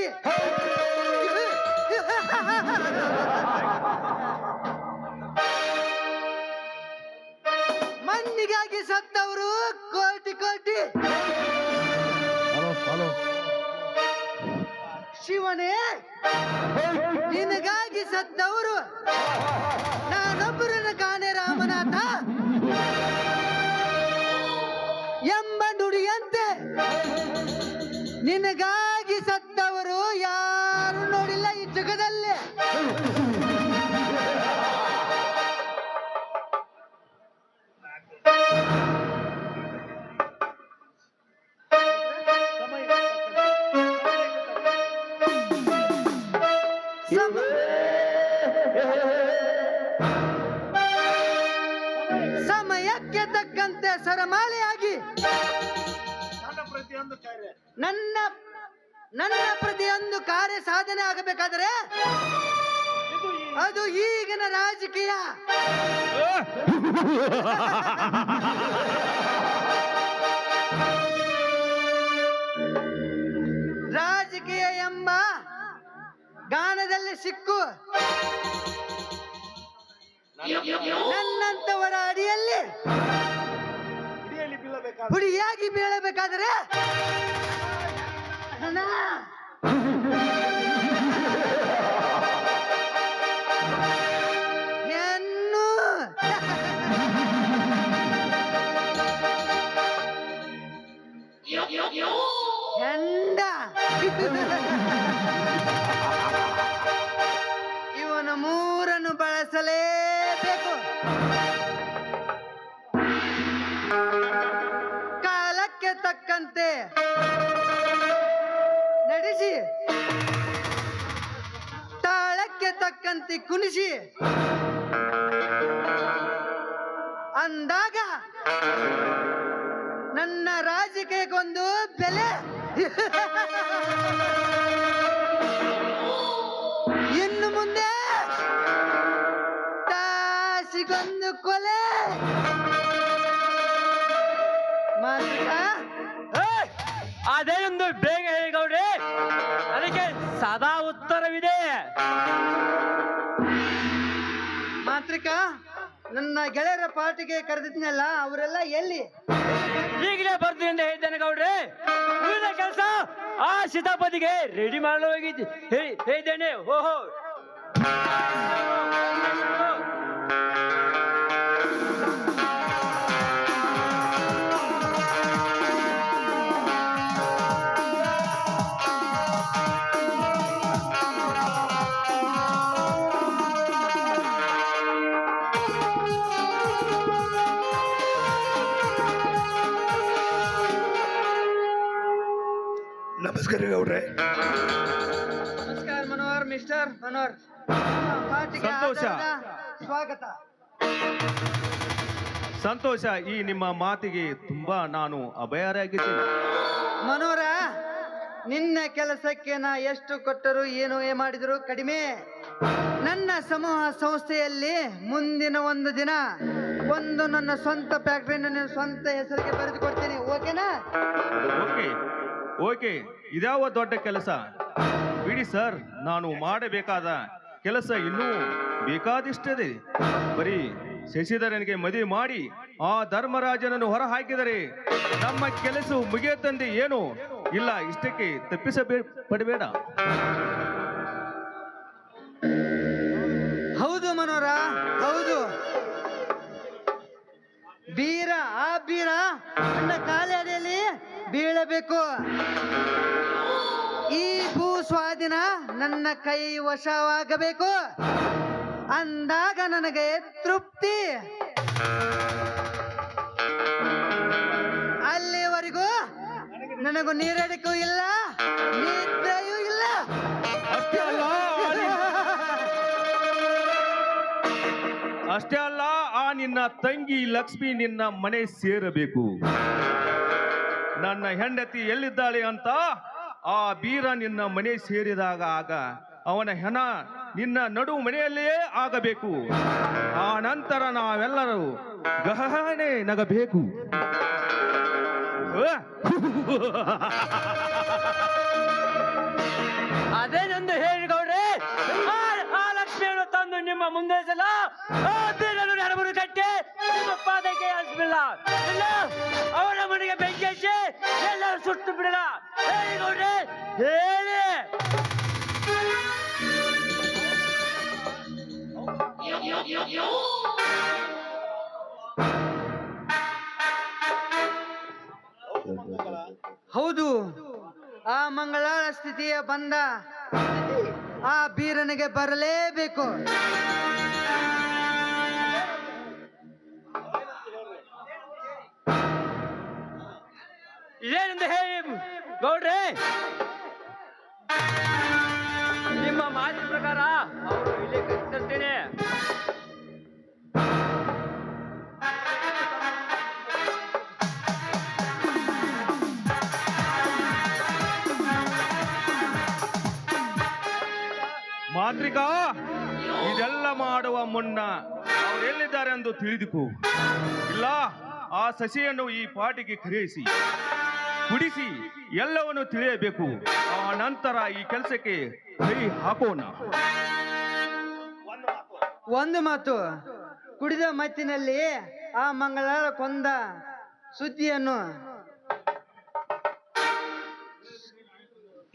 ಕೋಟಿ. ಮಣ್ಣಿಗಾಗಿ ಸತ್ತವರು ಕೋಟಿ ಕೋಟಿ. ಶಿವನೇ, ನಿನಗಾಗಿ ಸತ್ತವರು ನಾನೊಬ್ಬರನ್ನು ಕಾಣೆ ರಾಮನಾಥ ಎಂಬ ನುಡಿಯಂತೆ ನಿನಗಾಗಿ ಸತ್ತವರು ಯಾರು ನೋಡಿಲ್ಲ ಈ ಜಗದಲ್ಲಿ. ಸಮಯಕ್ಕೆ ತಕ್ಕಂತೆ ಸರಮಾಲೆಯಾಗಿ ನನ್ನ ಪ್ರತಿಯೊಂದು ಕಾರ್ಯ ಸಾಧನೆ ಆಗಬೇಕಾದರೆ ಅದು ಈಗಿನ ರಾಜಕೀಯ. ರಾಜಕೀಯ ಎಂಬ ಗಾನದಲ್ಲಿ ಸಿಕ್ಕು ನನ್ನಂತವರ ಅಡಿಯಲ್ಲಿ ಹುಡಿಯಾಗಿ ಬೀಳಬೇಕಾದರೆ ಹೆಣ್ಣು ಹೆಂಡ ಇವನ ಮೂರನ್ನು ಬಳಸಲೇಬೇಕು. ಕಾಲಕ್ಕೆ ತಕ್ಕಂತೆ ನಡೆಸಿ, ತಾಳಕ್ಕೆ ತಕ್ಕಂತೆ ಕುಣಿಸಿ ಅಂದಾಗ ನನ್ನ ರಾಜಕೀಯಕ್ಕೊಂದು ಬೆಲೆ. ಇನ್ನು ಮುಂದೆ ತಾಸಿಗೊಂದು ಕೊಲೆ. ಅದೇನೊಂದು ಬೇಗ ಹೇಳಿ ಗೌಡ್ರೆ, ಅದಕ್ಕೆ ಸದಾ ಉತ್ತರವಿದೆ. ಮಾಂತ್ರಿಕ, ನನ್ನ ಗೆಳೆಯರ ಪಾರ್ಟಿಗೆ ಕರೆದಿದ್ನಲ್ಲ, ಅವರೆಲ್ಲ ಎಲ್ಲಿ? ಈಗಲೇ ಬರ್ತೀನಿ ಅಂತ ಹೇಳಿದ್ದೇನೆ ಗೌಡ್ರೆ. ಉಳಿದ ಕೆಲಸ ಆ ಸೀತಾಪತಿಗೆ ರೆಡಿ ಮಾಡಲು ಹೇಳಿದ್ದೇನೆ. ಓಹೋ, ನಮಸ್ಕಾರ ಗೌಡ್ರೆ. ನಮಸ್ಕಾರ ಮನೋಹರ್, ಮಿಸ್ಟರ್ ಮನೋಹರ್. ಪಾರ್ಟಿಗೆ ಸಂತೋಷ. ಸ್ವಾಗತ. ಸಂತೋಷ. ಈ ನಿಮ್ಮ ಮಾತಿಗೆ ತುಂಬಾ ನಾನು ಅಭಯರಾಗಿದ್ದೀನಿ. ಮನೋಹರ, ನಿನ್ನ ಕೆಲಸಕ್ಕೆ ನಾ ಎಷ್ಟು ಕೊಟ್ಟರು ಏನು ಮಾಡಿದ್ರು ಕಡಿಮೆ. ನನ್ನ ಸಮೂಹ ಸಂಸ್ಥೆಯಲ್ಲಿ ಮುಂದಿನ ಒಂದು ದಿನ ನನ್ನ ಸ್ವಂತ ಫ್ಯಾಕ್ಟರಿನ ನನ್ನ ಸ್ವಂತ ಹೆಸರಿಗೆ ಬರೆದು ಕೊಡ್ತೀನಿ. ಓಕೆನಾ? Okay okay. ಇದ್ಯಾವ ದೊಡ್ಡ ಕೆಲಸ ಬಿಡಿ ಸರ್. ನಾನು ಮಾಡಬೇಕಾದ ಕೆಲಸ ಇನ್ನೂ ಬೇಕಾದಿಷ್ಟದೆ. ಬರೀ ಶಶಿಧರನಿಗೆ ಮದುವೆ ಮಾಡಿ ಆ ಧರ್ಮರಾಜನನ್ನು ಹೊರ ಹಾಕಿದರೆ ನಮ್ಮ ಕೆಲಸ ಮುಗಿಯುತ್ತಂದೆ ಏನು ಇಲ್ಲ. ಇಷ್ಟಕ್ಕೆ ಪಡಬೇಡ. ಹೌದು ಮನೋಹರ, ಹೌದು. ಬೀರ, ಆ ಬೀರ ನನ್ನ ಕಾಲ ಅಡಿಯಲ್ಲಿ ಬೀಳಬೇಕು. ಈ ಭೂ ಸ್ವಾಧೀನ ನನ್ನ ಕೈ ವಶವಾಗಬೇಕು. ಅಂದಾಗ ನನಗೆ ತೃಪ್ತಿ. ಅಲ್ಲಿವರೆಗೂ ನನಗೂ ನೀರಡಿಕೂ ಇಲ್ಲ, ನಿದ್ರೆಯೂ ಇಲ್ಲ. ಅಷ್ಟೇ ಅಲ್ಲ, ಆ ನಿನ್ನ ತಂಗಿ ಲಕ್ಷ್ಮಿ ನಿನ್ನ ಮನೆ ಸೇರಬೇಕು. ನನ್ನ ಹೆಂಡತಿ ಎಲ್ಲಿದ್ದಾಳೆ ಅಂತ ಆ ಬೀರ ನಿನ್ನ ಮನೆ ಸೇರಿದಾಗ ಆಗ ಅವನ ಹೆಣ ನಿನ್ನ ನಡು ಮನೆಯಲ್ಲಿಯೇ ಆಗಬೇಕು. ಆ ನಂತರ ನಾವೆಲ್ಲರೂ ಗಹನೆ ನಗಬೇಕು. ಅದೇನೆಂದು ಹೇಳಿ ಗೌಡ್ರೆ, ಆ ಲಕ್ಷ್ಮಿಯನ್ನು ತಂದು ನಿಮ್ಮ ಮುಂದೆ ಸಲ ಆ ಬೀರನ್ನು ನಡಬರು ಕಟ್ಟಿ ನಿಮ್ಮ ಪಾದಕ್ಕೆ ಹಚ್ಬಿಲ್ಲ, ಇಲ್ಲ ಅವರ ಮನೆಗೆ ಬೆಂಕಿ ಹಚ್ಚಿ ಎಲ್ಲರೂ ಸುಟ್ಟು ಬಿಡಲ. ಹೇಳಿ ಗೌಡ್ರೆ, ಹೇಳಿ. ಹೌದು, ಆ ಮಂಗಳಾಳ ಸ್ಥಿತಿಯ ಬಂದ ಆ ಬೀರನಿಗೆ ಬರಲೇಬೇಕು. ಇದೇನೆಂದು ಹೇಳಿ ಗೌಡ್ರೆ, ನಿಮ್ಮ ಮಾತಿನ ಪ್ರಕಾರ ಅವರು ಇಲ್ಲಿ ಕಳಿಸ್ತೇನೆ. ಮಾಂತ್ರಿಕ, ಇದೆಲ್ಲ ಮಾಡುವ ಮುನ್ನ ಅವ್ರು ಎಲ್ಲಿದ್ದಾರೆ ಎಂದು ತಿಳಿದುಕೋ. ಇಲ್ಲ, ಆ ಸಸಿಯನ್ನು ಈ ಪಾಟಿಗೆ ಕರೆಯಿಸಿ ಕುಡಿಸಿ ಎಲ್ಲವನ್ನು ತಿಳಿಯಬೇಕು. ಆ ನಂತರ ಈ ಕೆಲಸಕ್ಕೆ ಕೈ ಹಾಕೋಣ. ಒಂದು ಮಾತು, ಕುಡಿದ ಮತ್ತಿನಲ್ಲಿ ಆ ಮಂಗಳಾಳ ಕೊಂದ ಸುದ್ದಿಯನ್ನು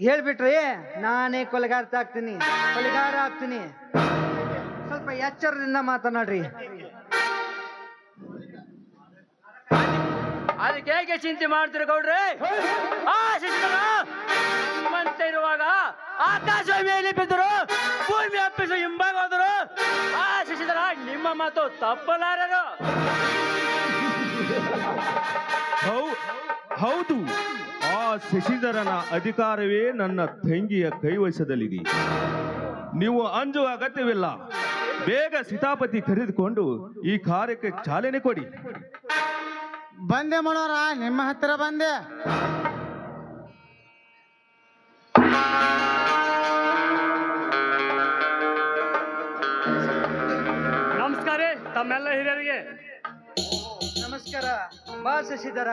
ಹೇಳ್ಬಿಟ್ರಿ ನಾನೇ ಕೊಲೆಗಾರ ಆಗ್ತೀನಿ. ಸ್ವಲ್ಪ ಎಚ್ಚರದಿಂದ ಮಾತನಾಡ್ರಿ. ಅದಕ್ಕೆ ಹೇಗೆ ಚಿಂತೆ ಮಾಡ್ತೀರಿ ಗೌಡ್ರೆ? ಆ ಶಿಕ್ಷಣ ಶ್ರೀಮಂತ ಇರುವಾಗ ಆಕಾಶ ಮೇಲೆ ಬಿದ್ದರು, ಭೂಮಿ ಅಪ್ಪಿಸಿ ಹಿಂಬಾಗ ಹೋದರು. ಆ ಶಿಕ್ಷಣ ನಿಮ್ಮ ಮಾತು ತಪ್ಪಲಾರರು. ಹೌದು, ಆ ಶಶಿಧರನ ಅಧಿಕಾರವೇ ನನ್ನ ತಂಗಿಯ ಕೈವಶದಲ್ಲಿದೆ. ನೀವು ಅಂಜುವ ಅಗತ್ಯವಿಲ್ಲ. ಬೇಗ ಸೀತಾಪತಿ ಕರೆದುಕೊಂಡು ಈ ಕಾರ್ಯಕ್ಕೆ ಚಾಲನೆ ಕೊಡಿ. ಬಂದೆ ಮನೋರ, ನಿಮ್ಮ ಹತ್ತಿರ ಬಂದೆ. ನಮಸ್ಕಾರ ತಮ್ಮೆಲ್ಲ ಹಿರಿಯರಿಗೆ. ನಮಸ್ಕಾರ. ಬಾ ಶಶಿಧರ,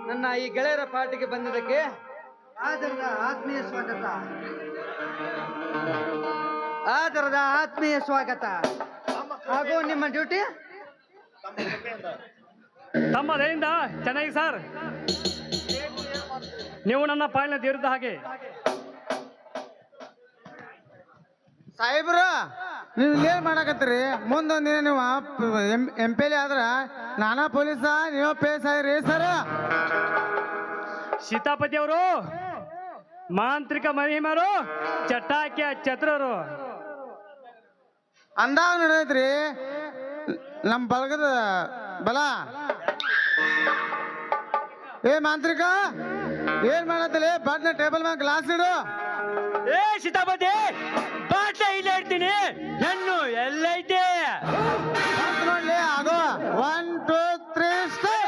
ನನ್ನ ಈ ಗೆಳೆಯರ ಪಾರ್ಟಿಗೆ ಬಂದಿದ್ದಕ್ಕೆ ಆದರದ ಆತ್ಮೀಯ ಸ್ವಾಗತ. ಹಾಗೂ ನಿಮ್ಮ ಡ್ಯೂಟಿ ತಮ್ಮ ದಯಿಂದ ಚೆನ್ನಾಗಿ ಸರ್. ನೀವು ನನ್ನ ಪಾಲಿನ ತೀರಿದ ಹಾಗೆ. ಸಾಹೇಬ್ರ, ನೀವು ಇಲ್ಲೇನ್ ಮಾಡಕತ್ತೀರಿ? ಮುಂದೊಂದಿನ ನೀವು MP ಆದ್ರ ನಾನಾ ಪೊಲೀಸ, ನೀವು ಪೇಸ್ ಆಗಿರಿ ಸರ್. ಸೀತಾಪತಿ ಅವರು ಮಾಂತ್ರಿಕ ಮಹಿಮರು, ಚಟಾಕಿಯ ಛತ್ರರು. ಅಂದಾಗ ನಡೆದ್ರಿ ನಮ್ಮ ಬಳಗದ ಬಲ. ಏ ಮಾಂತ್ರಿಕ, ಏನ್ ಮಾಡತ್ತಲಿ? ಬಾಟ್ನ ಟೇಬಲ್ ಮ್ಯಾಗ ಗ್ಲಾಸ್ ಇಡು. ಏ ಸೀತಾಪತಿ, ಬಾಟ್ಲ ಇಲ್ಲೇ ಇಡ್ತೀನಿ, ಹೆಣ್ಣು ಎಲ್ಲೈತೆ ನೋಡ್ಲಿ. ಆಗೋ 1 2 3 ಸ್ಟಾರ್ಟ್.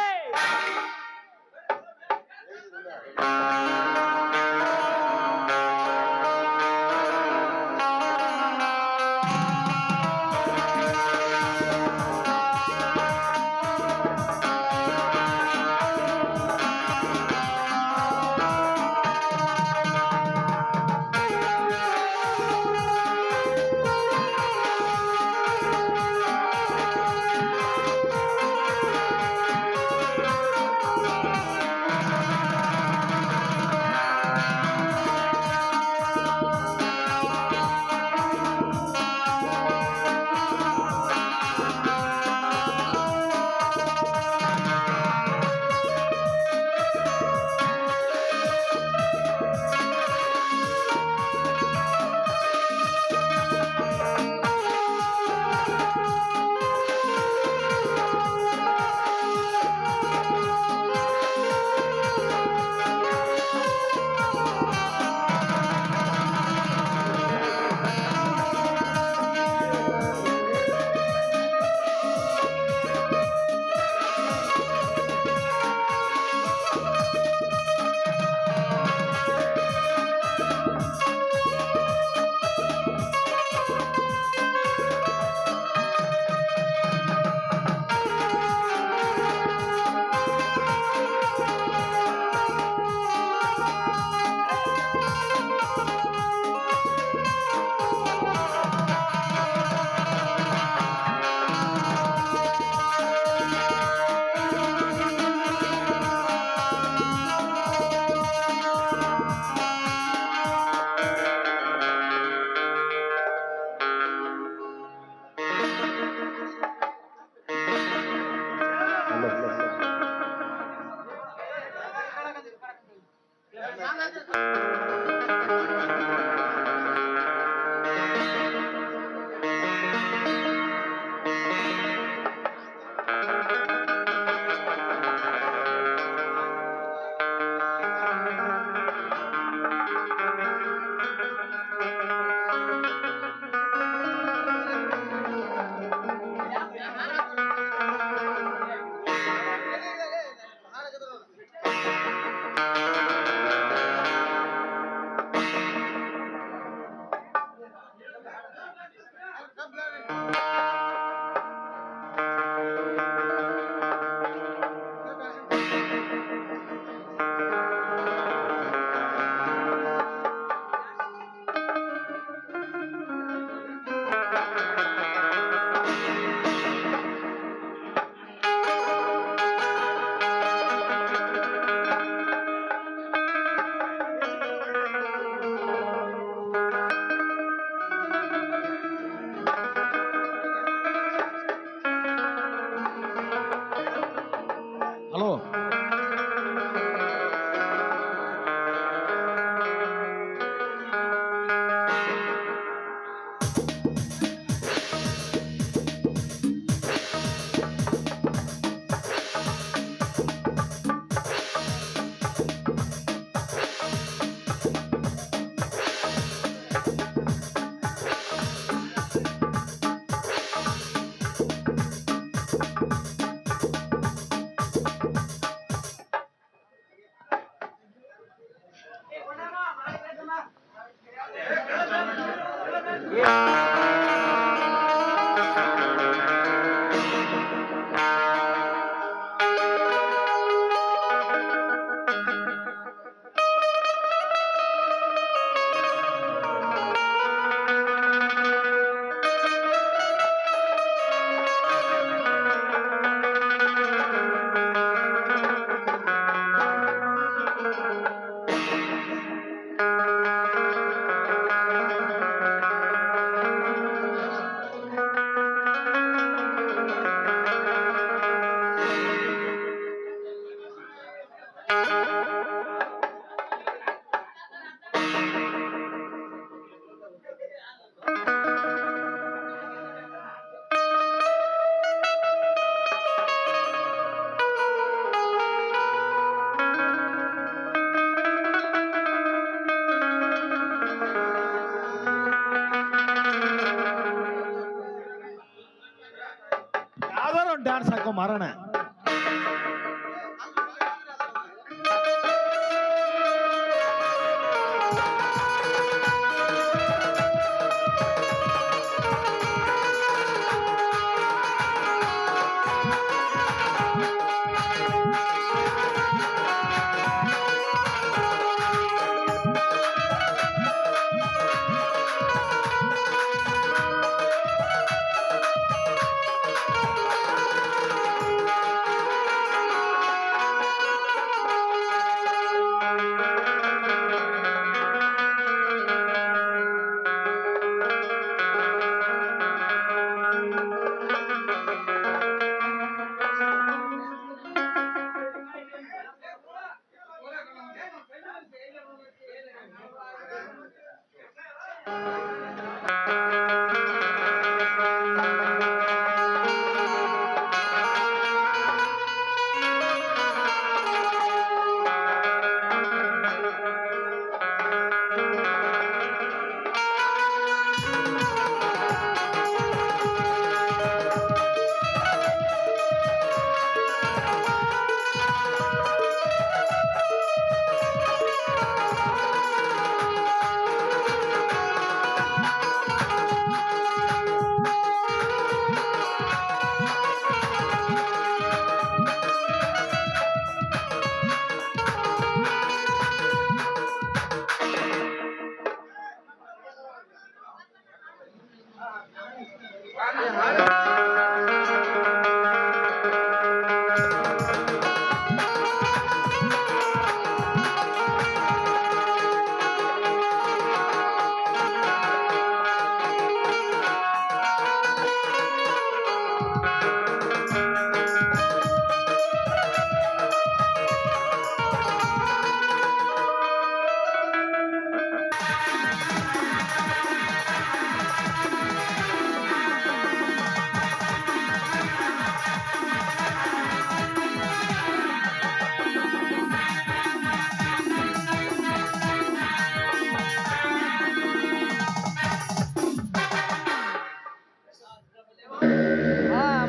ಯಾವ್ದಾರ ಒಂದು ಡ್ಯಾನ್ಸ್ ಹಾಕೋ ಮಾರೋಣ.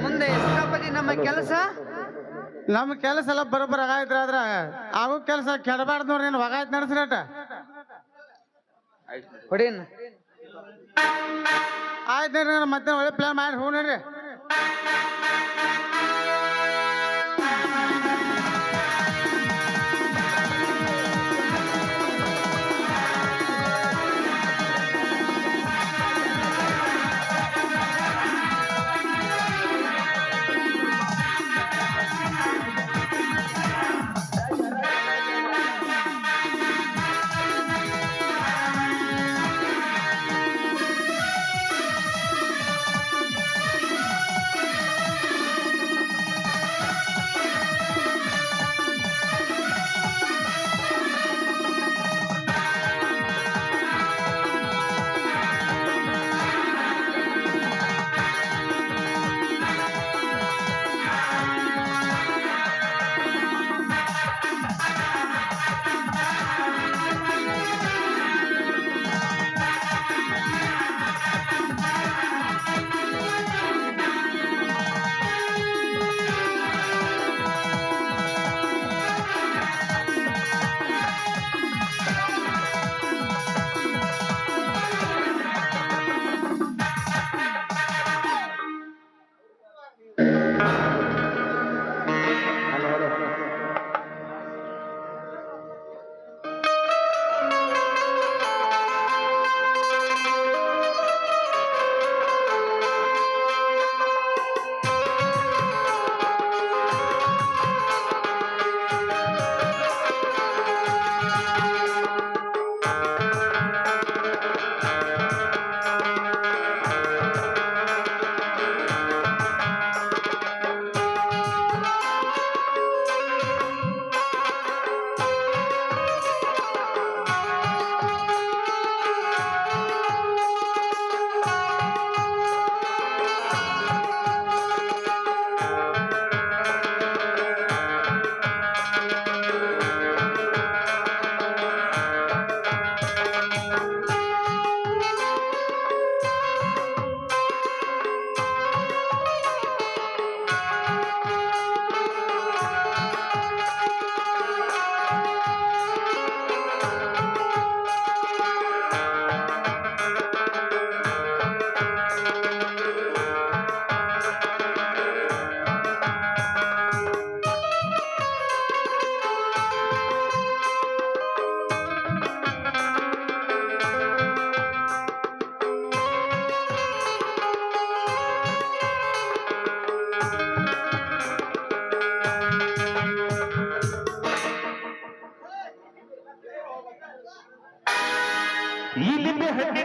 ಮುಂದೆ ಸಭಾಪತಿ ನಮ್ಮ ಕೆಲಸ ನಮ್ಮ ಕೆಲಸ ಎಲ್ಲ ಬರೋಬ್ಬರ ಆಗಾಯ್ತ್ರ ಆದ್ರ ಆಗೋ ಕೆಲಸ ಕೆಡಬಾರ್ದು ನೋಡ್ರಿ ನೀನು ಹೊಗಾಯ್ತು ನಡೆಸ್ರಟ ಹೊಡೀನ್ ಆಯ್ತು ನೋಡ್ರಿ ಮತ್ತೆ ಒಳ್ಳೆ ಪ್ಲಾನ್ ಮಾಡಿ ಹೂ ನೋಡ್ರಿ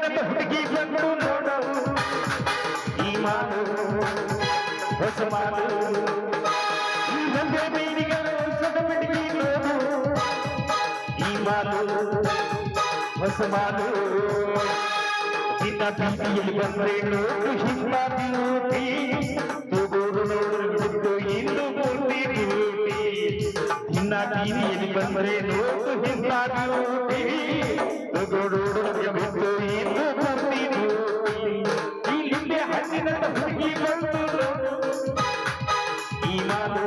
ದಿನದ ಹುಡುಗಿ ಬಂದು ನೋಡು ಈ ಮಾತು ಹೊಸ ಮಾತು ಈ ಒಂದೇ ಬೈರಿಗಳ ಹೊಸದ ಹುಡುಗಿ ನೋಡು ಈ ಮಾತು ಹೊಸ ಮಾತು ನಿನ್ನ ಬೀದಿಯಲ್ಲಿ ಬಂದ್ರೆ ನೋಡು ಹಿಂಬಾತಿ ತಗೋಡು ನೋಡು ಇನ್ನು ಮೂರ್ತಿ ರೂಟಿ ನಿನ್ನ ಬೀದಿಯಲ್ಲಿ ಬಂದ್ರೆ ನೋಡು ಹಿಂಬಾತಿ ತಗೋಡು ಬಿಟ್ಟು ಇನ್ನು ಮೂರ್ತಿ ರೂಟಿ ಈ ಹಿಂದೆ ಹಣ್ಣಿನ ಹುಡುಗಿ ಬಂದು ನೋಡು ಈ ಮಾತು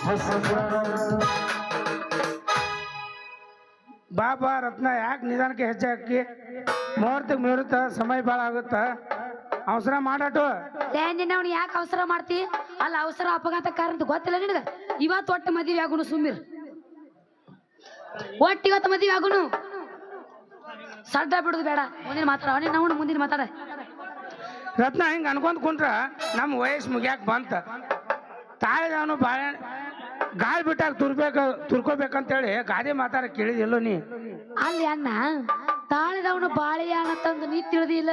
ಹೊಸ ಬಾಬಾ ರತ್ನ ಯಾಕೆ ನಿಧಾನಕ್ಕೆ ಹೆಜ್ಜೆ ಹಾಕಿ ಮುಹೂರ್ತ ಸಮಯ ಭಾಳ ಆಗುತ್ತ ಅವಸರ ಮಾಡಾಟು ನಿನ್ನ ಯಾಕೆ ಅವಸರ ಮಾಡ್ತಿ ಅಲ್ಲ ಅವಸರ ಅಪಘಾತ ಕಾರಣ ಗೊತ್ತಿಲ್ಲ ನಿನಗ ಇವತ್ತು ಒಟ್ಟು ಮದುವೆ ಆಗುನು ಸುಮ್ಮಿರ್ ಒಟ್ಟು ಇವತ್ತು ಮದುವೆ ಆಗುನು ಸಡ್ಡ ಬಿಡುದು ಬೇಡ ಮುಂದಿನ ಮಾತಾಡ ನಾವು ಮುಂದಿನ ಮಾತಾಡ ರತ್ನ ಹಿಂಗೆ ಅನ್ಕೊಂಡ್ ಕುಂತ್ರ ನಮ್ಮ ವಯಸ್ಸು ಮುಗ್ಯಾಕ ಬಂತ ತಾಳಿದವನು ಬಾಳೆ ಗಾಳಿ ಬಿಟ್ಟಾಗ ತುರ್ಕೋಬೇಕಂತೇಳಿ ಗಾದೆ ಮಾತಾಡ ಕೇಳಿದಿಲ್ಲೋ ನೀ ಅಲ್ಲಿ ಅಣ್ಣ ತಾಳಿದವನು ಬಾಳೆಯಾಣ ತಂದು ನೀ ತಿಳಿದಿಲ್ಲ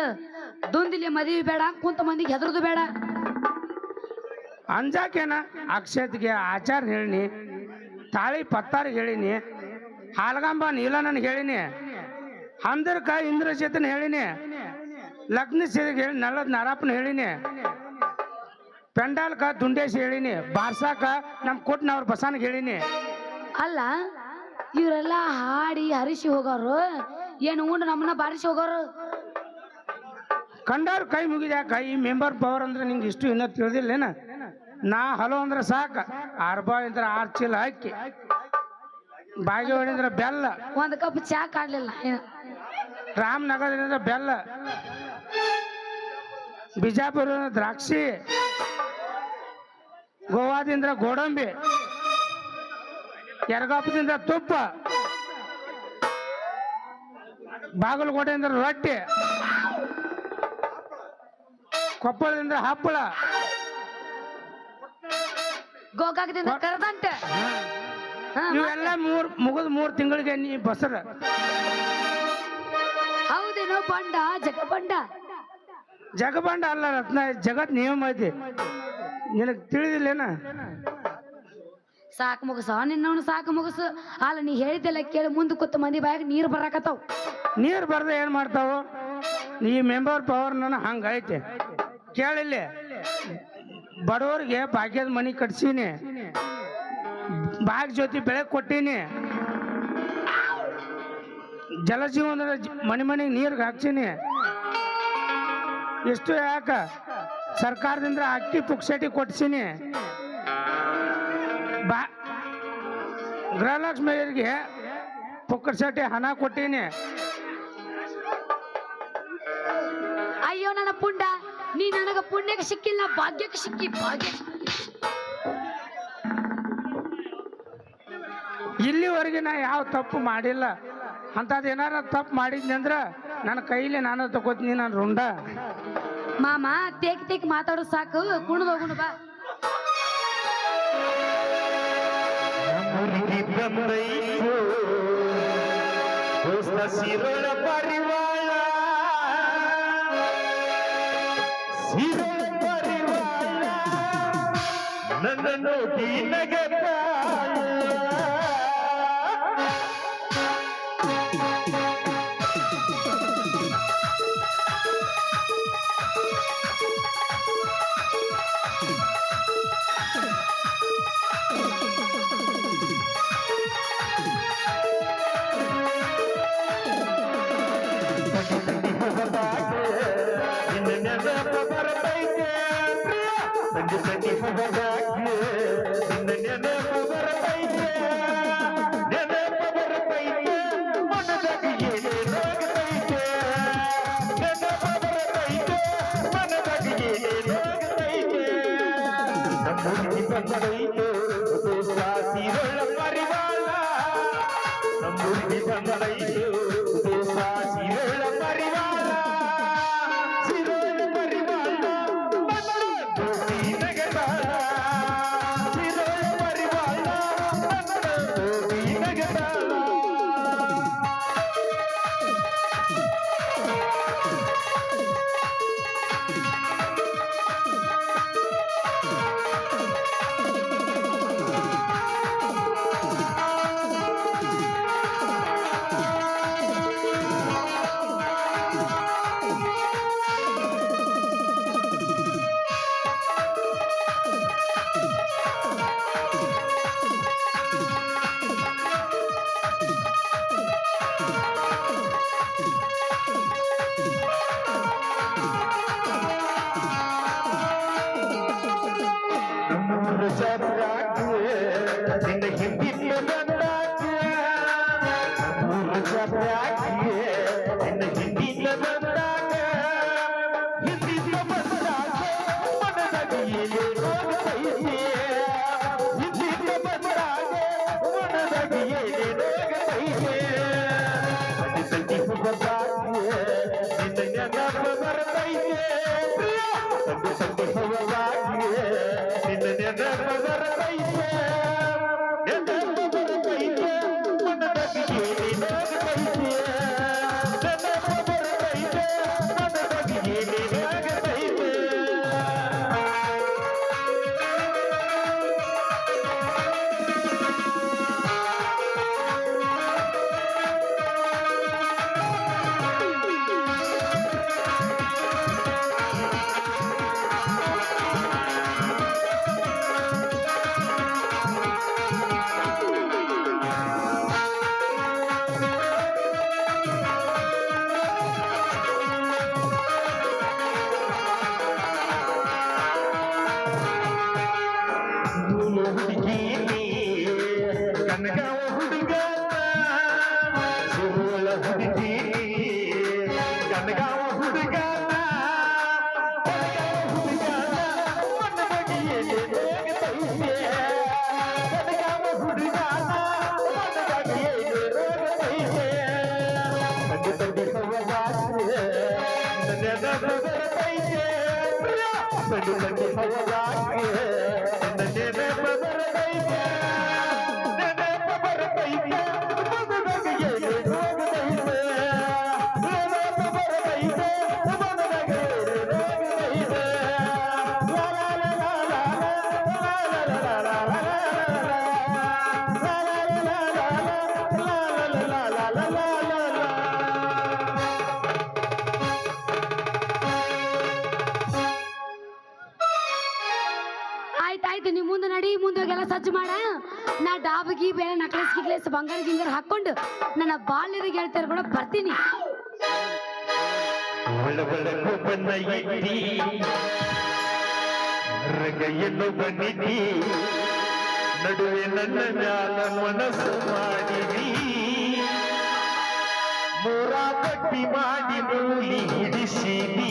ದೊಂದಿಲ್ಲ ಮದುವೆ ಬೇಡ ಕುಂತ ಮಂದಿಗೆ ಹೆದರುದು ಬೇಡ ಅಂಜಾಕೇನ ಅಕ್ಷತೆಗೆ ಆಚಾರ ಹೇಳಿನಿ ತಾಳಿ ಪತ್ತಾರಿಗೆ ಹೇಳಿನಿ ಹಾಲ್ಗಂಬ ನೀಲ ನನಗೆ ಹೇಳಿನಿ ಅಂದರ್ಕ ಇಂದ್ರಚೇತನ ಹೇಳಿನಿ ಲಗ್ನ ಸೇರಿಗೆ ಹೇಳಿ ನಳ್ಳದ ನಾರಪ್ಪನ ಹೇಳಿನಿ ಪೆಂಡಾಲ್ಕ ದುಂಡೇಶ್ ಹೇಳಿನಿ ಬಾರ್ಸಾಕ ನಮ್ಮ ಕೊಟ್ಟನವ್ರ ಬಸಾನಿಗೆ ಹೇಳಿನಿ ಅಲ್ಲ ಇವರೆಲ್ಲ ಹಾಡಿ ಹರಿಸಿ ಹೋಗೋರು ಏನು ಉಂಡು ನಮ್ಮನ್ನ ಬಾರಿಸಿ ಹೋಗೋರು ಕಂಡವ್ರ ಕೈ ಮುಗಿದ್ಯಾಕ ಈ ಮೆಂಬರ್ ಪವರ್ ಅಂದ್ರೆ ನಿಂಗೆ ಇಷ್ಟು ಇನ್ನೂ ತಿಳಿದಿಲ್ಲೇನ ನಾ ಹಲೋ ಅಂದ್ರೆ ಸಾಕ ಆರ್ಬಾಳ್ ಅಂದ್ರೆ 6 ಚೀಲ ಅಕ್ಕಿ ಬಾಗೇವಾಡಿ ಅಂದ್ರೆ ಬೆಲ್ಲ ಒಂದ್ ಕಪ್ ಚಾ ಕಾಡ್ಲಿಲ್ಲ ರಾಮನಗರದಿಂದ ಬೆಲ್ಲ ಬಿಜಾಪುರ ದ್ರಾಕ್ಷಿ ಗೋವಾದಿಂದ ಗೋಡಂಬಿ ಯರಗಾಪದಿಂದ ತುಪ್ಪ ಬಾಗಲಕೋಟೆಯಿಂದ ರೊಟ್ಟಿ ಕೊಪ್ಪಳದಿಂದ ಹಪ್ಪಳ ಗೋಕಾಕದಿಂದ ಕರದಂಟೆ ಇವೆಲ್ಲ ಮುಗಿದ 3 ತಿಂಗಳಿಗೆ ನೀ ಬಸರ ಹೌದೇನೋ ಬಂಡ ಜಗಬಂಡ ಜಗಬಂಡ ಅಲ್ಲ ರತ್ನ ಜಗತ್ ನಿಯಮ ಐತಿ ನಿನಗೆ ತಿಳಿದಿಲ್ಲೇನ ಸಾಕು ಮುಗಸ ನಿನ್ನವನು ಸಾಕು ಮುಗಸು ಅಲ್ಲ ನೀ ಹೇಳಿದ್ದೆಲ್ಲ ಕೇಳಿ ಮುಂದೆ ಕೂತ ಮಂದಿ ಬಾಯಾಗ ನೀರು ಬರಾಕತ್ತಾವ ನೀರು ಬರ್ದೆ ಏನ್ ಮಾಡ್ತಾವು ಈ ಮೆಂಬರ್ ಪವರ್ ನನ್ನ ಹಂಗೈತೆ ಕೇಳಿಲ್ಲಿ ಬಡವರಿಗೆ ಭಾಗ್ಯದ ಮನಿ ಕಟ್ಸೀನಿ ಭಾಗ್ಯ ಜ್ಯೋತಿ ಬೆಳೆ ಕೊಟ್ಟೀನಿ ಜಲಜೀವನದ ಮನೆಗೆ ನೀರಿಗೆ ಹಾಕ್ಸೀನಿ ಎಷ್ಟು ಯಾಕ ಸರ್ಕಾರದಿಂದ ಅಕ್ಕಿ ಪುಕ್ಸಟಿ ಕೊಡ್ಸೀನಿ ಗೃಹಲಕ್ಷ್ಮಿಯರಿಗೆ ಪುಕ್ಸಟಿ ಹಣ ಕೊಟ್ಟೀನಿ ಅಯ್ಯೋ ನನ್ನ ಪುಂಡ ನೀ ನನಗ ಪುಣ್ಯಕ್ಕೆ ಸಿಕ್ಕಿಲ್ಲ ಭಾಗ್ಯಕ್ಕೆ ಸಿಕ್ಕಿ ಭಾಗ್ಯ ಇಲ್ಲಿವರೆಗೆ ನಾ ಯಾವ ತಪ್ಪು ಮಾಡಿಲ್ಲ ಅಂತದ್ ಏನಾರ ತಪ್ಪು ಮಾಡಿದ್ನಿ ಅಂದ್ರ ನನ್ನ ಕೈಲಿ ನಾನು ತಗೋತೀನಿ ನಾನು ರುಂಡ ಮಾಮ ತೇಕ್ ಮಾತಾಡೋ ಸಾಕು ಕುಣದ್ ಹೋಗುಣ ಬಾ ಸಿರೋಳ ಪರಿವಾಳ ನನ್ನ ನೋಡಿ ನಗತಾಳ ನಿನ್ನ ನೆನಪ ಬರ್ತೈತೆ ಪ್ರಿಯ ಸಂದು ಸಂದು ಸೊಗಸಾಗಿಯೇ ನಿನ್ನ ನೆನಪ ಬರ್ತೈತೆ ನೆನಪ ಬರ್ತೈತೆ ಮನದಗಿಯೇ ನೀನಾಗತೈತೆ ನೆನಪ ಬರ್ತೈತೆ ಮನದಗಿಯೇ ನೀನಾಗತೈತೆ ಕನಗಾವ ಹುಡುಗ ಸುರುಳ ಹುಡುಗಿ ಕನಗಾವ ಹುಡುಗ ಕನಗಾವ ಹುಡುಗ ತಂದೆ ತಂದೆ ಸವಗಾಸೆ ತಂದೆ ತಂದೆ ಸವಗಾಸೆ ನೆನಪ ಬರತೈತೆ ಆಯ್ತಾಯ್ತು ನೀ ಮುಂದೆ ನಡಿ ಮುಂದೆ ಹೋಗೆಲ್ಲ ಸಜ್ಜು ಮಾಡ ನಾ ಡಾಬಗಿ ಬೇರೆ ನಕ್ಲೆಸ್ ಗಿಕ್ಲೆಸ್ ಬಂಗಾರ ಗಿಂಗಾರ ಹಾಕೊಂಡು ನನ್ನ ಬಾಲ್ಯದ ಗೆಳತಿಯರು ಕೂಡ ಬರ್ತೀನಿ ಒಳಗೊಳಗು ಬನ್ನ ಇಟ್ಟಿ ರಗೈಯನ್ನು ಬನ್ನಿತಿ ನಡುವೆ ನನ್ನ ಮ್ಯಾಲ ಮನಸ್ಸು ಮಾಡಿದಿ ಮೂರ ಪಟ್ಟಿ ಮಾಡಿ ನೂಲಿ ಹಿಡಿಸಿದಿ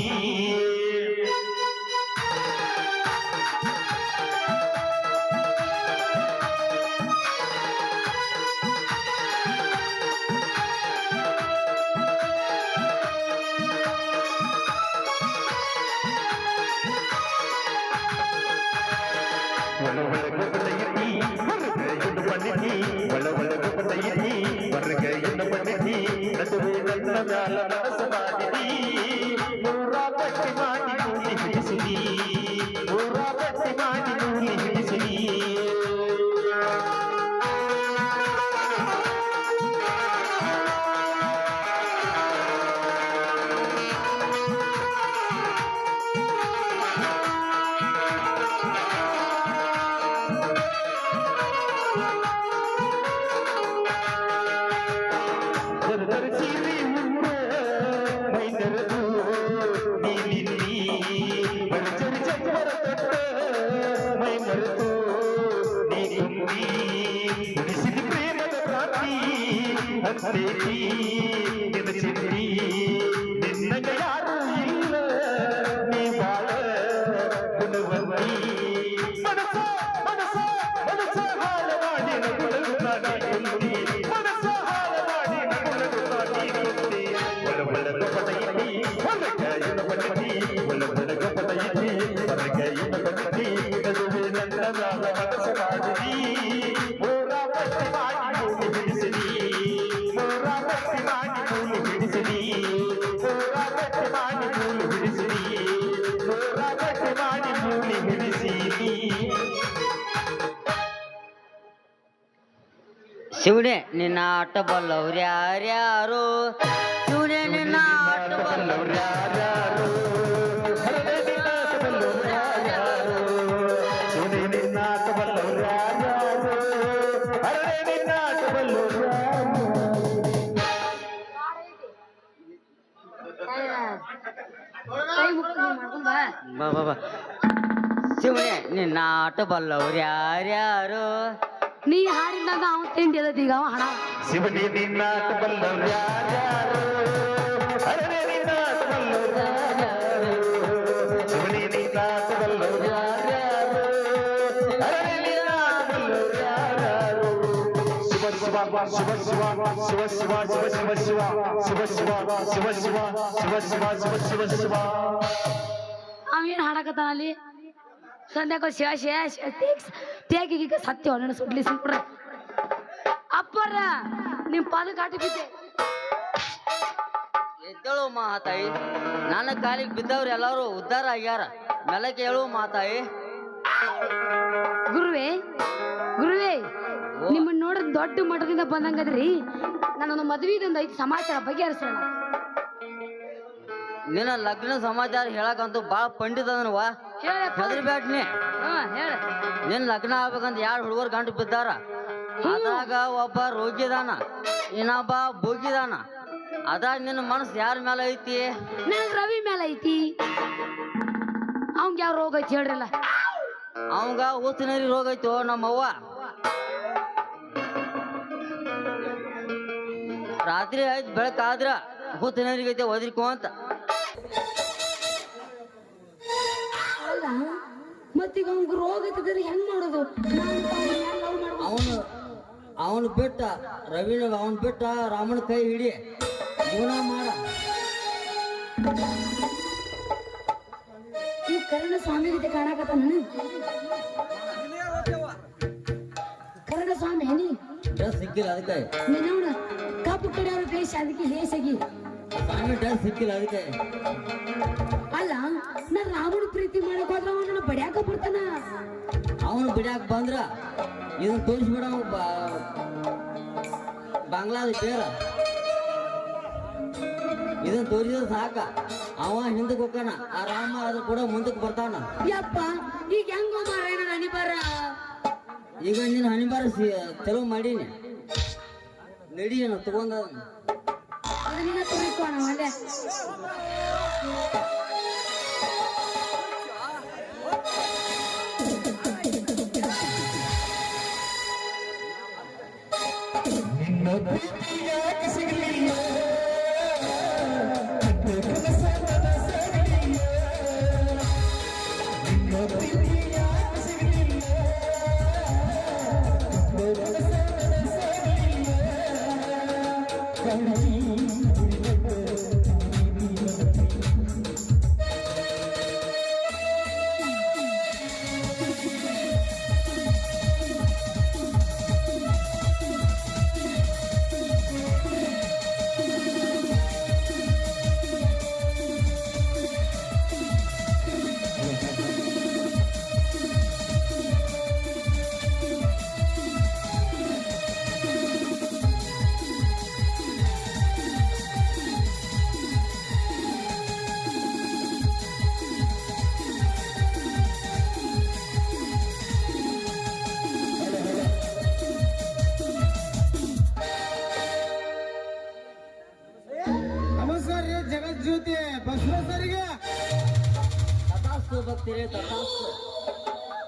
ಒಳಗೊಳಗು ಬನ್ನಿತಿ ಒಳಗೊಳಗು ಬನ್ನಿತಿ ಹೊರಗೈಯನ್ನು ಬನ್ನಿತಿ ನಡುವೆ ನನ್ನ ಮ್ಯಾಲ ಮನಸ್ಸು ಮಾಡಿದಿ ಮೂರ ಪಟ್ಟಿ ಮಾಡಿ ನೂಲಿ ಹಿಡಿಸಿದಿ ಮೂರ ಪಟ್ಟಿ ಮಾಡಿ ನೂಲಿ ಹಿಡಿಸಿದಿ ಧರಿಸಿರಿ ಮುಂದೆ ಮೈನರದು ನೀಲಿಲ್ಲಿ ಪರಿಚರಿ ಚಪ್ಪರ ತೊಟ್ಟ ಮೈ ಮರೆತು ನೀ ತುಂಬಿ ಉಳಿಸಿದ ಪ್ರೇಮದ ಪ್ರಾಪ್ತಿ ಅಂತೇತಿ ನೆನಚಿದ್ದಿ ನಿನ್ನಗ ಯಾರು ಇಲ್ಲ ನೀ ಬಾಳ ಗುಣವಂತಿ ಮನಸ ಮನಸ ಮನಸ ಹಾಳ ಮಾಡಿ ನಗುಳಲು ನಾಡಿ ಕುಂದಿ ಮನಸ ಹಾಳ ಮಾಡಿ ನಗುಳಲು ನಾಡಿ ಕುಂದಿ ಒಳಗೊಳಗ ಪಡೆಯಿತಿ ಹೊರಗೈನ ಪಡೆಯಿತಿ ಒಳಗೊಳಗ ಪಡೆಯಿತಿ ಹೊರಗೈನ ಪಡೆಯಿತಿ ನಡುವೆ ನನ್ನ ಮ್ಯಾಲ ಮನಸ್ಸು ಮಾಡಿದಿ ಮೂರ ಪಟ್ಟಿ ಮಾಡಿ ನೂಲಿ ಹಿಡಿಸಿದಿ ಮೂರ ಪಟ್ಟಿ ಮಾಡಿ ನೂಲಿ ಹಿಡಿಸಿದಿ ಮೂರ ಪಟ್ಟಿ ಮಾಡಿ ನೂಲಿ ಹಿಡಿಸಿದಿ ಮೂರ ಪಟ್ಟಿ ಮಾಡಿ ನೂಲಿ ಹಿಡಿಸಿದಿ ಶಿವನೇ ನಿನ್ನ ಆಟ ಬಲ್ಲವ್ರು ಯಾರ್ಯಾರು ಶಿವನೇ ನಿನ್ನ ಆಟ ಬಲ್ಲವ್ರು ಯಾರ್ಯಾರು ಹರಡೆ ನಿನ್ನಾಟ ಬಲ್ಲವ್ರು ಯಾರ್ಯಾರು ಸುನೆ ನಿನ್ನಾಟ ಬಲ್ಲವ್ರು ಯಾರ್ಯಾರು ಹರಡೆ ನಿನ್ನಾಟ ಬಲ್ಲವ್ರು ಯಾರ್ಯಾರು ಕೈ ಮುಗ್ದು ಮಾಡ್ಕೊಂಡ್ ಬಾ. ಬಾ ಬಾ ಬಾ ಶಿವನೇ ನಿನ್ನ ಆಟ ಬಲ್ಲವ್ರು ಯಾರ್ಯಾರು ನೀ ಹಾಡಿದಾಗ ಅವ ತಿಂಡಿ ಅದೈತಿ ಈಗ ಅವ ಹಣ ಶಿವನೇ ನಿನ್ನಾಟ ಬಲ್ಲವ್ರು ಯಾರ್ಯಾರು ಹರಡೆ ನಿನ್ನಾಟ ಬಲ್ಲವ್ರು ಯಾರ್ಯಾರು ಶಿವನೇ ನಿನ್ನಾಟ ಬಲ್ಲವ್ರು ಯಾರ್ಯಾರು ಹರಡೆ ನಿನ್ನಾಟ ಬಲ್ಲವ್ರು ಯಾರ್ಯಾರು ಶಿವ ಶಿವ ಶಿವ ಶಿವ ಶಿವ ಶಿವ ಶಿವ ಶಿವ ಶಿವ ಶಿವ ಶಿವ ಶಿವ ಶಿವ ಶಿವ ಶಿವ ಶಿವ ಶಿವ. ಅವೇನು ಹಾಡಕತ್ತಾನ ಅಲ್ಲಿ ಸಂಧ್ಯಾಕ ಶಿವ ಶಿವ ತೇಗಿಗ ಸತ್ಯ ನನ್ನ ಸುಡ್ಲಿ ಸಿಕ್ಬಿಡ್ರ ಅಪ್ಪರ ನಿಮ್ ಪಾದ ಕಾಟಿ ಬಿದ್ದೆ. ಎದ್ದೇಳು ಮಾತಾಯಿ, ನನ್ನ ಕಾಲಿಗೆ ಬಿದ್ದವ್ರು ಎಲ್ಲರೂ ಉದ್ಧಾರ ಆಗ್ಯಾರ. ಮೆಲಕ್ಕೆ ಹೇಳು ಮಾತಾಯಿ. ಗುರುವೇ ಗುರುವೇ, ನಿಮ್ಮನ್ನ ನೋಡಿದ ದೊಡ್ಡ ಮಠದಿಂದ ಬಂದಂಗದ್ರಿ. ನಾನೊಂದು ಮದುವೆದೊಂದು ಐದು ಸಮಾಚಾರ ಬಗೆಹರಿಸೋಣ. ನಿನ್ನ ಲಗ್ನ ಸಮಾಚಾರ ಹೇಳಕಂತೂ ಬಾಳ ಪಂಡಿತ ಅದನವ. ಹೆದರ್ಬ್ಯಾಡ್ನಿ. ಹೇಳ. ನಿನ್ ಲಗ್ನ ಆಗ್ಬೇಕಂತ 2 ಹುಡುಗರು ಗಂಟು ಬಿದ್ದಾರ. ಅದ್ರಾಗ ಒಬ್ಬ ರೋಗಿದಾನ, ಇನ್ನೊಬ್ಬ ಬೋಗಿದಾನ. ಅದ್ರಾಗ ನಿನ್ನ ಮನಸ್ಸು ಯಾರ ಮೇಲೆ ಐತಿ? ನನಗ್ ರವಿ ಮೇಲೆ ಐತಿ. ಅವಂಗ ಯಾವ ರೋಗ ಐತಿ ಹೇಳ್ರಲ್ಲ? ಅವಂಗ ಊತಿನರಿ ರೋಗ ಐತೋ ನಮ್ಮವ್ವ. ರಾತ್ರಿ ಆಯ್ತು ಬೆಳಕಾದ್ರ ಊತಿನರಿಗೈತೆ ಒದರಿಕೋ ಅಂತ. ಅಲ್ಲ ಮತ್ತೀಗ ಅವ್ಗ ರೋಗ ಐತಿದ್ರೆ ಹೆಂಗ್ ಮಾಡೋದು? ಅವನು ಬಿಟ್ಟ ರವಿನ, ಅವನ್ ಬಿಟ್ಟ ರಾಮನ ಕೈ ಹಿಡಿ, ಗುಣ ಮಾಡ. ಈ ಕರ್ಣ ಸ್ವಾಮಿ ಗೀತೆ ಕಾಣಕತ್ತ ನಾನು. ಕರ್ಣ ಸ್ವಾಮಿ ನೀ ಡ್ರೆಸ್ ಸಿಕ್ಕಿಲ್ಲ ಅದಕ್ಕೆ. ನೀನವನ ಕಪ್ಪು ಕಡೆಯವ್ರ ದೇಶ ಅದಕ್ಕೆ ಹೇಸಗಿ ಸ್ವಾಮಿ ಡ್ರೆಸ್ ಸಿಕ್ಕಿಲ್ಲ ಅದಕ್ಕೆ. ಅಲ್ಲ ನಾ ರಾಮನ ಪ್ರೀತಿ ಮಾಡಕ್ ಹೋದ್ರ ಅವನ ಬಡ್ಯಾಕ ಬರ್ತಾನ. ಅವನು ಬಿಡ್ಯಾಕ ಬಂದ್ರ ಇದನ್ನ ತೋರಿಸ್ಬಿಡ. ಬಾಂಗ್ಲಾದ ಬೇರ ಇದನ್ನ ತೋರಿಸಿದ್ರೆ ಸಾಕ, ಅವ ಹಿಂದಕ್ಕೆ ಹೋಗ್ತಾನ, ಆ ರಾಮ ಅದ್ರ ಕೂಡ ಮುಂದಕ್ಕೆ ಬರ್ತಾನ. ಯಪ್ಪ ಈಗ ಹೆಂಗ ಮಾರೇನ ಅನಿಬಾರ? ಈಗ ನಿನ್ನ ಹಣಿಬಾರ ಚಲೋ ಮಾಡೀನಿ, ನಡಿ ತಗೊಂಡ ಅದನ್ನ ತೋರಿಕೋಣ ಒಳ್ಳೆ. ನಮಸ್ಕಾರ ರೀ ಜಗಜ್ಯೋತಿ ಬಸವೇಶ್ವರಿಗೆ. ತಥಾಸ್ತು ಭಕ್ತಿರೇ ತಥಾಸ್ತು.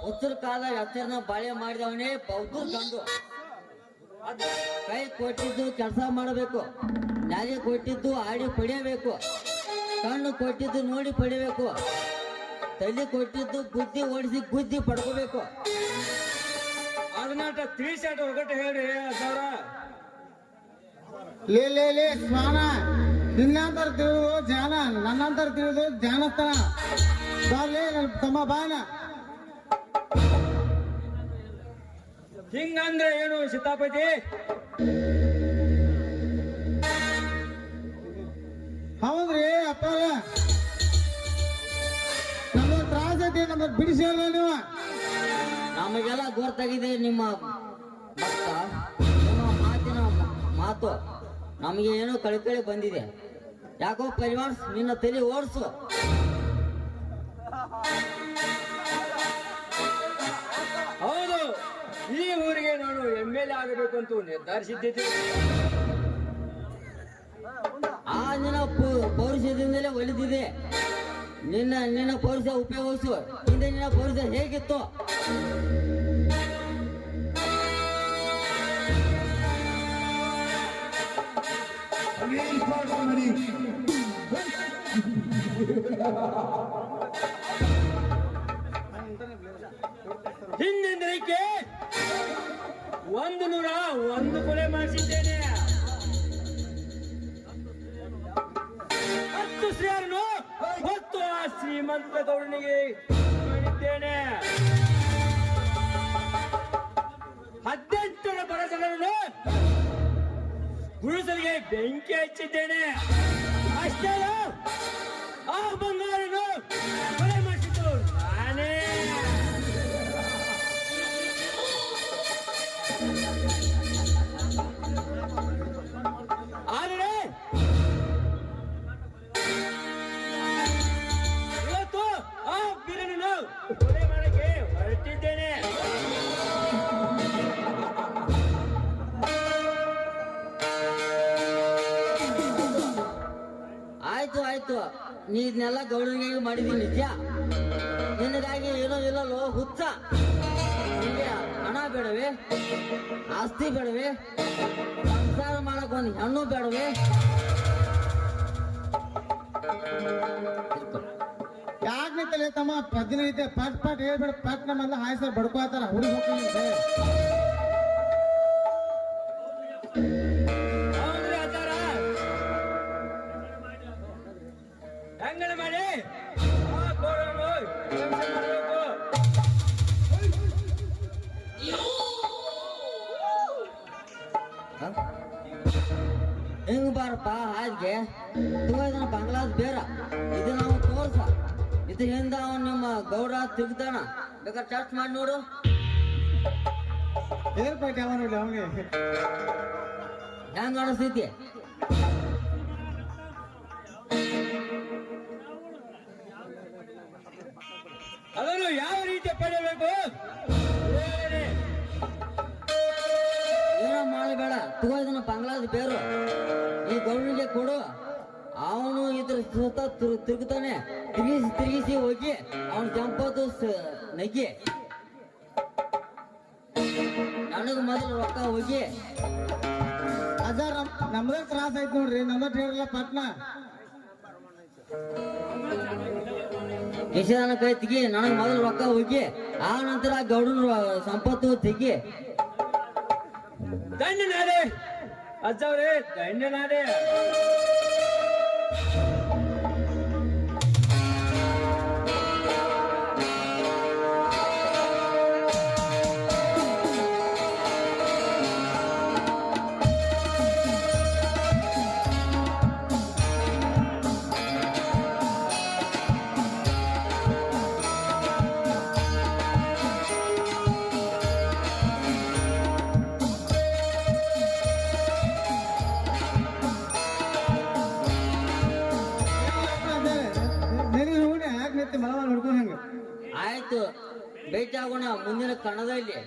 ಉತ್ತರ ಕಾಲದಾಗ ಅಚ್ಚರನ ಬಾಳೆ ಮಾಡಿದವನೇ ಬೌದ್ಧ ಕಂಡು. ಅದ್ ಕೈ ಕೊಟ್ಟಿದ್ದು ಕೆಲಸ ಮಾಡಬೇಕು, ನಾಲಿಗೆ ಕೊಟ್ಟಿದ್ದು ಆಡಿ ಪಡೆಯಬೇಕು, ಕಣ್ಣು ಕೊಟ್ಟಿದ್ದು ನೋಡಿ ಪಡಿಬೇಕು, ತಲೆ ಕೊಟ್ಟಿದ್ದು ಬುದ್ಧಿ ಓಡಿಸಿ ಗುದ್ದಿ ಪಡ್ಕೋಬೇಕು. ಅದನ್ನ ತಿಳಿಸಾಟ ಒಗಟ್ಟು ಹೇಳ್ರಿ ಸೌರ. ಲೇ ಸ್ವಾನ, ನಿನ್ನಂತರ ತಿಳಿದು ಜ್ಞಾನ, ನನ್ನಂತರ ತಿಳಿದು ಧ್ಯಾನಸ್ಥಾನ. ಬಾರ್ಲಿ ನನ್ನ ತಮ್ಮ ಬಾನ. ಹಿಂಗಂದ್ರೆ ಏನು ಸೀತಾಪತಿ? ಹೌದ್ರಿ ಅಪ್ಪ, ನಮ್ದು ತ್ರಾಸ ಐತಿ, ನಮ್ಮದ್ ಬಿಡಿಸಿ ಅಲ್ಲ ನೀವು. ನಮಗೆಲ್ಲ ಗೊತ್ತಾಗಿದೆ ನಿಮ್ಮ ಭಕ್ತ, ನಿಮ್ಮ ಮಾತಿನ ಮಾತು ನಮಗೆ ಏನೋ ಕಳಿಕಳಿ ಬಂದಿದೆ. ಯಾಕೋ ಪರಿವಾರ ನಿನ್ನ ತಲೆ ಓಡಿಸು. ಹೌದು, ಈ ಊರಿಗೆ ನಾನು MLA ಆಗಬೇಕಂತೂ ನಿರ್ಧರಿಸಿದ್ದೆ. ಆ ನಿನ್ನ ಪೌರುಷದಿಂದಲೇ ಒಲಿದಿದೆ. ನಿನ್ನ ಪೌರುಷ ಉಪಯೋಗಿಸು. ಹಿಂದೆ ನಿನ್ನ ಪೌರುಷ ಹೇಗಿತ್ತು? ಹಿಂದೆಂದ್ರೈಕೆ 101 ಕೊಲೆ ಮಾಡಿಸಿದ್ದೇನೆ. 10 ಶ್ರೀಯನ್ನು ಮತ್ತು ಆ ಶ್ರೀಮಂತ ಗೌಡನಿಗೆ ಮಾಡಿದ್ದೇನೆ. 18 ಬಡ ಜನರನ್ನು ಗುಡಿಸಲಿಗೆ ಬೆಂಕಿ ಹಚ್ಚಿದ್ದೇನೆ. ಅಷ್ಟೇ ಅಲ್ಲ, ಆ ಬಂಗಾರನ್ನು ಕೊಲೆ ಮಾಡಿಸಿದ್ದು ನಾನೇ. ಆದರೆ ಇವತ್ತು ಆ ಬೀರನನ್ನು ಕೊಲೆ ಮಾಡಕ್ಕೆ ಹೊರಟಿದ್ದೇನೆ. ಆಯ್ತು ನೀ ಇದನ್ನೆಲ್ಲ ಗೌಡನಿಗೆ ಮಾಡಿದೀನಿ ನಿಜ. ನಿನಗಾಗಿ ಏನೋ ಇಲ್ಲಲ್ಲೋ ಹುಚ್ಚ. ನಿನಗೆ ಹಣ ಬೇಡವೆ, ಆಸ್ತಿ ಬೇಡವೆ, ಸಂಸಾರ ಮಾಡಕ್ ಒಂದು ಹೆಣ್ಣು ಬೇಡವೆ. ಯಾಕೆ ನಿಂತಲೇ ತಮ್ಮ ಪ್ರತಿನಿತ್ಯ ಪಟ್ ಹೇಳ್ಬೇಡ. ಪಟ್ ನಮ್ಮಲ್ಲ ಹಾಯ್ಸ ಬಡ್ಕೋತಾರ ಹುಡುಗ ಹೋಗ್ತೀನಿ. ಹೌದ್ರಿ ಆಚಾರ, ಹೆಂಗನ ಮಾಡಿ ಆ ಗೌಡನನ್ನು ಹಿಂಸೆ ಮಾಡಬೇಕು. ಹಿಂಗ್ ಬಾರಪ್ಪ ಹಾಗೆ ಇದನ್ನ ಬಂಗ್ಲಾದ್ ಬೇರ ಇದು ನಾವು ತೋರ್ಸ. ಇದ್ರ ಹಿಂದ ಅವನ್ ನಿಮ್ಮ ಗೌಡ ತಿರುಗ್ತಾನ, ಬೇಕಾದ್ರೆ ಟೆಸ್ಟ್ ಮಾಡಿ ನೋಡು. ಏನ್ ಪೈಟ್ ಯಾವ ನೋಡಿ ಅವನಿಗೆ ಹೆಂಗ್ ಅನಿಸ್ತೈತಿ? ಅದನ್ನು ಯಾವ ರೀತಿ ಪಡೆಯಬೇಕು? ಏನೋ ಮಾಡಬೇಡ, ತಗೋ ಇದನ್ನ ಬಂಗ್ಲಾದ್ ಬೇರು ಈ ಗೌಡನಿಗೆ ಕೊಡು. ಅವನು ಇದ್ರ ಸುತ್ತ ತಿರುಗ್ತಾನೆ, ತಿರುಗಿಸಿ ಹೋಗಿ ಅವನ್ ಜಂಪದು ನಗಿ. ನನಗ್ ಮೊದಲು ರೊಕ್ಕ ಹೋಗಿ. ಅಜಾರ್ ನಮ್ದೇ ತ್ರಾಸ ಐತ್ ನೋಡ್ರಿ. ನಮ್ಮಟ್ ಹೇಳಿಲ್ಲ ಪಟ್ನ ಯಶದಾನ ಕೈ ತೆಗಿ, ನನಗ್ ಮೊದಲು ರೊಕ್ಕ ಹೋಗಿ, ಆ ನಂತರ ಗೌಡನ ಸಂಪತ್ತು ತೆಗಿ. ಧನ್ಯನಾದೆ ಅಜ್ಜವ್ರೆ, ಧನ್ಯನಾದೆ. ಯಾಕೆ ನಿಂತ ಮಳ ನೋಡ್ಕೊಂಡು ಹಂಗ. ಆಯ್ತು, ಭೇಟಿ ಆಗೋಣ ಮುಂದಿನ ಕಣದಲ್ಲಿ.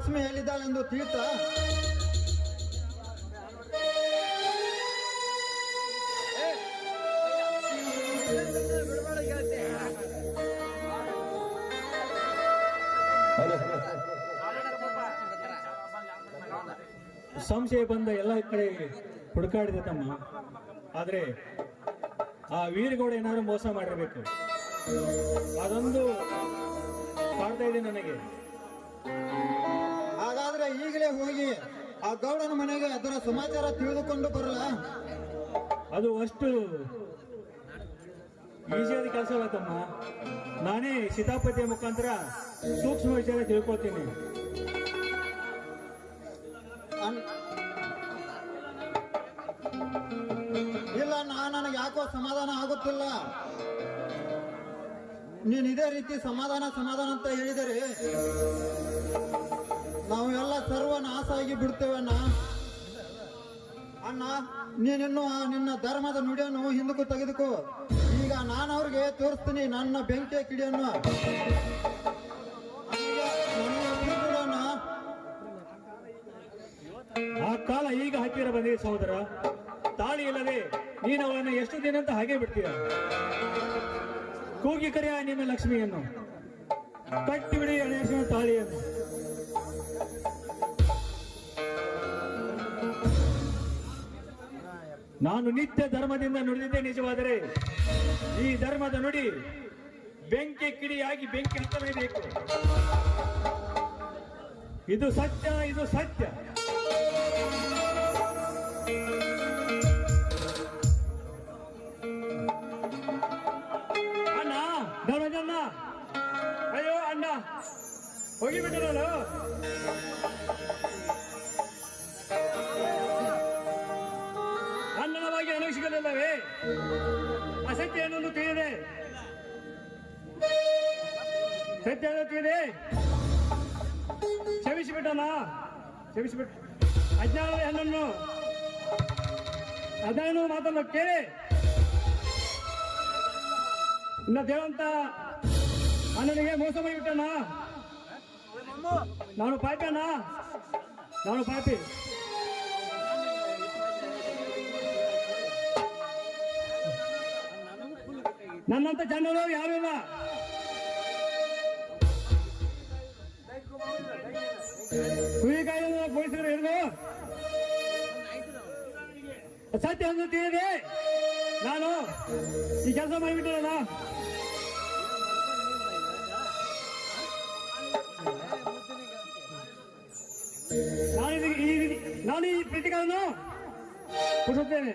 ಲಕ್ಷ್ಮಿ ಎಲ್ಲಿದ್ದಾಳೆಂದು ತಿಳಿತಾ? ಸಂಶಯ ಬಂದ ಎಲ್ಲ ಕಡೆ ಹುಡುಕಾಡಿದೆ ತಮ್ಮ. ಆದ್ರೆ ಆ ವೀರಗೌಡ ಏನಾದ್ರು ಮೋಸ ಮಾಡಿರ್ಬೇಕು, ಅದೊಂದು ಕಾಡ್ತಾ ಇದೆ ನನಗೆ. ಹಾಗಾದ್ರೆ ಈಗಲೇ ಹೋಗಿ ಆ ಗೌಡನ ಮನೆಗೆ ಅದರ ಸಮಾಚಾರ ತಿಳಿದುಕೊಂಡು ಬರಲ್ಲ? ಅದು ಅಷ್ಟು ಈಸಿಯಾದ ಕೆಲಸವಲ್ಲ ತಮ್ಮ. ನಾನೇ ಸೀತಾಪತಿಯ ಮುಖಾಂತರ ಸೂಕ್ಷ್ಮ ವಿಚಾರ ತಿಳ್ಕೊತೀನಿ. ಇಲ್ಲ, ನನಗೆ ಯಾಕೋ ಸಮಾಧಾನ ಆಗುತ್ತಿಲ್ಲ. ನೀನ್ ಇದೇ ರೀತಿ ಸಮಾಧಾನ ಅಂತ ಹೇಳಿದರೆ ನಾವು ಎಲ್ಲ ಸರ್ವನಾಶ ಆಗಿ ಬಿಡ್ತೇವಣ್ಣ. ಅಣ್ಣ, ನೀನಿನ್ನು ನಿನ್ನ ಧರ್ಮದ ನುಡಿಯನ್ನು ಹಿಂದಕ್ಕೂ ತೆಗೆದುಕೋ. ಈಗ ನಾನು ಅವ್ರಿಗೆ ತೋರಿಸ್ತೀನಿ ನನ್ನ ಬೆಂಕಿಯ ಕಿಡಿಯನ್ನು. ಆ ಕಾಲ ಈಗ ಹತ್ತಿರ ಬಂದಿದೆ ಸಹೋದರ. ತಾಳಿ ಇಲ್ಲದೆ ನೀನು ಅವಳನ್ನು ಎಷ್ಟು ದಿನ ಅಂತ ಹಾಗೆ ಬಿಡ್ತೀಯ? ಕೂಗಿ ಕರೆಯ ನಿನ್ನ ಲಕ್ಷ್ಮಿಯನ್ನು, ಕಟ್ಟಿ ಬಿಡಿ ಗಣೇಶನ ತಾಳಿಯನ್ನು. ನಾನು ನಿತ್ಯ ಧರ್ಮದಿಂದ ನುಡಿದಿದ್ದೆ ನಿಜವಾದರೆ ಈ ಧರ್ಮದ ನುಡಿ ಬೆಂಕಿ ಕಿಡಿಯಾಗಿ ಬೆಂಕಿ ಹತ್ತಲೇಬೇಕು. ಇದು ಸತ್ಯ, ಇದು ಸತ್ಯ. ಅಣ್ಣ, ಧರ್ಮಜನ್ನ, ಅಯ್ಯೋ ಅಣ್ಣ, ಹೋಗಿಬಿಟ್ಟು ನಾನು. ಅಣ್ಣನವಾಗಿ ನನಗೆ ಸಿಗಲಿಲ್ಲವೇ? ಅಸತ್ಯ ಏನೊಂದು ತಿಳಿದೆ, ಸತ್ಯ ತಿಳಿದೆ. ಕ್ಷಮಿಸಿಬಿಟ್ಟಣ್ಣ, ಕ್ಷಮಿಸಿಬಿಟ್ಟು. ಅಜ್ಞಾನದ ಹೆಣ್ಣನ್ನು ಅದನ್ನು ಮಾತನ್ನು ಕೇಳಿ ಇನ್ನ ದೇವಂತ ಅಣ್ಣನಿಗೆ ಮೋಸ ಮಾಡಿಬಿಟ್ಟಣ್ಣ. ನಾನು ಪಾಪಿ ಅಣ್ಣ, ನಾನು ಪಾಪಿ. ನನ್ನಂತ ಜನರು ಯಾರು ಇಲ್ಲ. ಕುರಿಕಾಯನ್ನು ಪೊಲೀಸರು ಹಿಡಿದು ಸತ್ಯ ಒಂದು ತಿಳಿದೆ ನಾನು ಈ ಕೆಲಸ ಮಾಡಿಬಿಟ್ಟಲ್ಲ. ನಾನು ಈ ಪ್ರತಿಗಳನ್ನು ಕೊಡುತ್ತೇನೆ.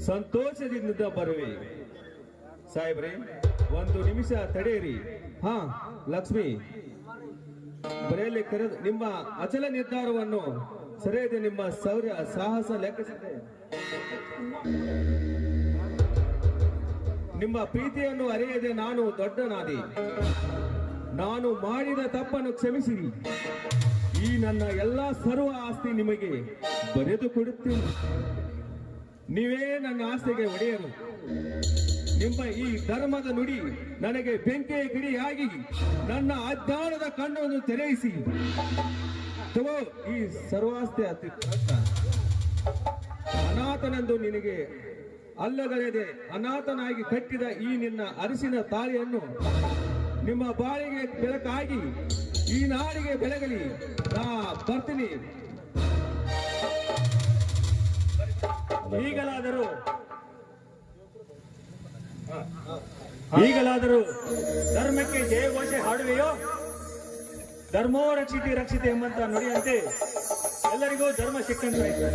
ಸಂತೋಷದಿಂದ ಬರುವೆ. ಸಾಹೇಬ್ರೆ, ಒಂದು ನಿಮಿಷ ತಡೆಯಿರಿ. ಹಾ ಲಕ್ಷ್ಮಿ, ಬರೆಯಲಿ ಕರೆದು ನಿಮ್ಮ ಅಚಲ ನಿರ್ಧಾರವನ್ನು ಸರಿಯಾದ ನಿಮ್ಮ ಶೌರ್ಯ ಸಾಹಸ ಲೆಕ್ಕಿಸಿದೆ. ನಿಮ್ಮ ಪ್ರೀತಿಯನ್ನು ಅರಿಯದೆ ನಾನು ದೊಡ್ಡನಾದೆ. ನಾನು ಮಾಡಿದ ತಪ್ಪನ್ನು ಕ್ಷಮಿಸಿರಿ. ಈ ನನ್ನ ಎಲ್ಲ ಸರ್ವ ಆಸ್ತಿ ನಿಮಗೆ ಬರೆದು ಕೊಡುತ್ತೇನೆ. ನೀವೇ ನನ್ನ ಆಸ್ತಿಗೆ ಒಡೆಯರು. ನಿಮ್ಮ ಈ ಧರ್ಮದ ನುಡಿ ನನಗೆ ಬೆಂಕಿಯ ಗಿಡಿಯಾಗಿ ನನ್ನ ಅಜ್ಞಾನದ ಕಣ್ಣನ್ನು ತೆರೆಯಿಸಿ ತಗೋ ಈ ಸರ್ವಾಸ್ತಿ ಅನಾಥನೆಂದು ನಿನಗೆ ಅಲ್ಲಗಳೆದೆ ಅನಾಥನಾಗಿ ಕಟ್ಟಿದ ಈ ನಿನ್ನ ಅರಿಸಿನ ತಾಳಿಯನ್ನು ನಿಮ್ಮ ಬಾಳಿಗೆ ಬೆಳಕಾಗಿ ಈ ನಾಡಿಗೆ ಬೆಳಗಲಿ. ನಾ ಬರ್ತೀನಿ. ಈಗಲಾದರೂ ಧರ್ಮಕ್ಕೆ ಜಯಘೋಷ ಹಾಡುವೆಯೋ? ಧರ್ಮೋ ರಕ್ಷಿತಿ ರಕ್ಷಿತೆ ಎಂಬಂತ ನುಡಿಯಂತೆ ಎಲ್ಲರಿಗೂ ಧರ್ಮ ಸಿಕ್ಕಂತಾಯಿತು.